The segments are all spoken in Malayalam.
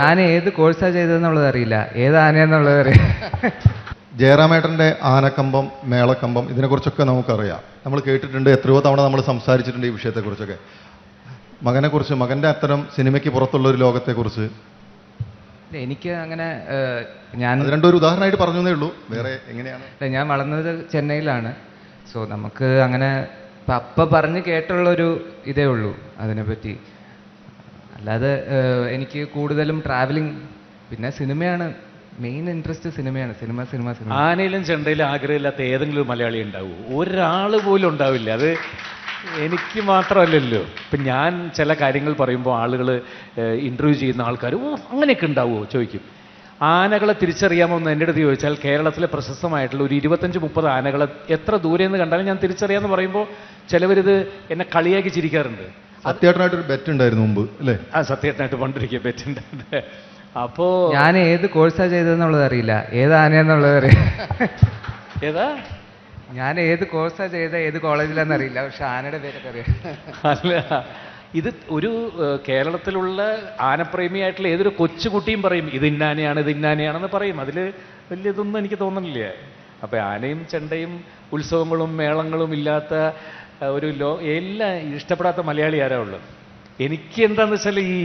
ഞാൻ ഏത് കോഴ്സാണ് ചെയ്തതെന്നുള്ളത് അറിയില്ല, ഏത് ആനയെന്നുള്ളത് അറിയാം. ജയറാമേട്ടൻ്റെ ആനക്കമ്പം, മേളക്കമ്പം, ഇതിനെക്കുറിച്ചൊക്കെ നമുക്കറിയാം. നമ്മൾ കേട്ടിട്ടുണ്ട്, എത്രയോ തവണ നമ്മൾ സംസാരിച്ചിട്ടുണ്ട് ഈ വിഷയത്തെക്കുറിച്ചൊക്കെ. മകനെക്കുറിച്ച്, മകൻ്റെ അത്തരം സിനിമയ്ക്ക് പുറത്തുള്ള ഒരു ലോകത്തെക്കുറിച്ച് എനിക്ക് അങ്ങനെ ഞാൻ രണ്ടൊരു ഉദാഹരണമായിട്ട് പറഞ്ഞേ ഉള്ളൂ. വേറെ എങ്ങനെയാണ്? ഞാൻ വളർന്നത് ചെന്നൈയിലാണ്. സോ നമുക്ക് അങ്ങനെ അപ്പം പറഞ്ഞ് കേട്ടുള്ളൊരു ഇതേ ഉള്ളൂ അതിനെപ്പറ്റി. അല്ലാതെ എനിക്ക് കൂടുതലും ട്രാവലിംഗ്, പിന്നെ സിനിമയാണ് മെയിൻ ഇൻട്രസ്റ്റ്. സിനിമയാണ്, സിനിമ സിനിമ സിനിമ. ആനയിലും ചെണ്ടയിലും ആഗ്രഹമില്ലാത്ത ഏതെങ്കിലും ഒരു മലയാളി ഉണ്ടാവൂ? ഒരാൾ പോലും ഉണ്ടാവില്ല. അത് എനിക്ക് മാത്രമല്ലല്ലോ. ഇപ്പം ഞാൻ ചില കാര്യങ്ങൾ പറയുമ്പോൾ ആളുകൾ ഇൻ്റർവ്യൂ ചെയ്യുന്ന ആൾക്കാർ അങ്ങനെയൊക്കെ ഉണ്ടാവുമോ ചോദിക്കും. ആനകളെ തിരിച്ചറിയാമോ എന്ന് എൻ്റെ അടുത്ത് ചോദിച്ചാൽ കേരളത്തിലെ പ്രശസ്തമായിട്ടുള്ള ഒരു 25-30 ആനകളെ എത്ര ദൂരെ നിന്ന് കണ്ടാലും ഞാൻ തിരിച്ചറിയാമെന്ന് പറയുമ്പോൾ ചിലവരിത് എന്നെ കളിയാക്കി ചിരിക്കാറുണ്ട്. സത്യേട്ടനായിട്ടൊരു ബെറ്റ് ഉണ്ടായിരുന്നു മുമ്പ് അല്ലേ? സത്യേട്ടനായിട്ട് പണ്ടിരിക്കുക ബെറ്റ് ഉണ്ടായിരുന്നു. അപ്പോ ഞാൻ ഏത് കോഴ്സാണ് ചെയ്തതെന്നുള്ളത് അറിയില്ല, ഏത് ആനയെന്നുള്ളത് അറിയാം. ഏതാ? ഞാൻ ഏത് കോഴ്സാണ് ചെയ്ത, ഏത് കോളേജിലാണെന്ന് അറിയില്ല, പക്ഷെ ആനയുടെ പേരൊക്കെ അറിയാം. അല്ല, ഇത് ഒരു കേരളത്തിലുള്ള ആനപ്രേമിയായിട്ടുള്ള ഏതൊരു കൊച്ചുകുട്ടിയും പറയും ഇത് ഇന്നാനയാണ്, ഇത് ഇന്നാനയാണെന്ന് പറയും. അതിൽ വലിയതൊന്നും എനിക്ക് തോന്നുന്നില്ല. അപ്പം ആനയും ചെണ്ടയും ഉത്സവങ്ങളും മേളങ്ങളും ഇല്ലാത്ത ഒരു എല്ലാം ഇഷ്ടപ്പെടാത്ത മലയാളി ആരാ ഉള്ളത്? എനിക്ക് എന്താണെന്ന് വെച്ചാൽ ഈ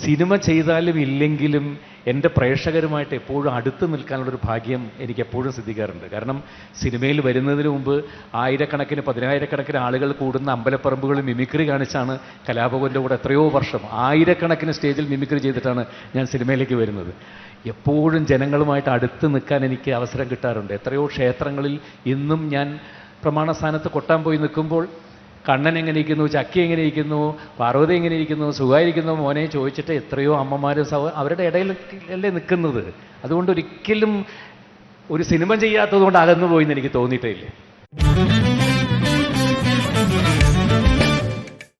സിനിമ ചെയ്താലും ഇല്ലെങ്കിലും എൻ്റെ പ്രേക്ഷകരുമായിട്ട് എപ്പോഴും അടുത്ത് നിൽക്കാനുള്ളൊരു ഭാഗ്യം എനിക്ക് എപ്പോഴും സിദ്ധിക്കാറുണ്ട്. കാരണം സിനിമയിൽ വരുന്നതിന് മുമ്പ് ആയിരക്കണക്കിന് 10,000-കണക്കിന് ആളുകൾ കൂടുന്ന അമ്പലപ്പറമ്പുകളിൽ മിമിക്രി കാണിച്ചാണ് കലാഭവൻ്റെ കൂടെ എത്രയോ വർഷം ആയിരക്കണക്കിന് സ്റ്റേജിൽ മിമിക്രി ചെയ്തിട്ടാണ് ഞാൻ സിനിമയിലേക്ക് വരുന്നത്. എപ്പോഴും ജനങ്ങളുമായിട്ട് അടുത്ത് നിൽക്കാൻ എനിക്ക് അവസരം കിട്ടാറുണ്ട്. എത്രയോ ക്ഷേത്രങ്ങളിൽ ഇന്നും ഞാൻ പ്രമാണസ്ഥാനത്ത് കൊട്ടാൻ പോയി നിൽക്കുമ്പോൾ കണ്ണൻ എങ്ങനെ ഇരിക്കുന്നു, ചക്കി എങ്ങനെ ഇരിക്കുന്നു, പാർവതി എങ്ങനെ ഇരിക്കുന്നു, സുഖമായിരിക്കുന്നു മോനെ ചോദിച്ചിട്ട് എത്രയോ അമ്മമാരും അവരുടെ ഇടയിലല്ലേ നിൽക്കുന്നത്. അതുകൊണ്ട് ഒരിക്കലും ഒരു സിനിമ ചെയ്യാത്തത് കൊണ്ട് അകന്നു പോയി എന്ന് എനിക്ക് തോന്നിയിട്ടേ ഇല്ല.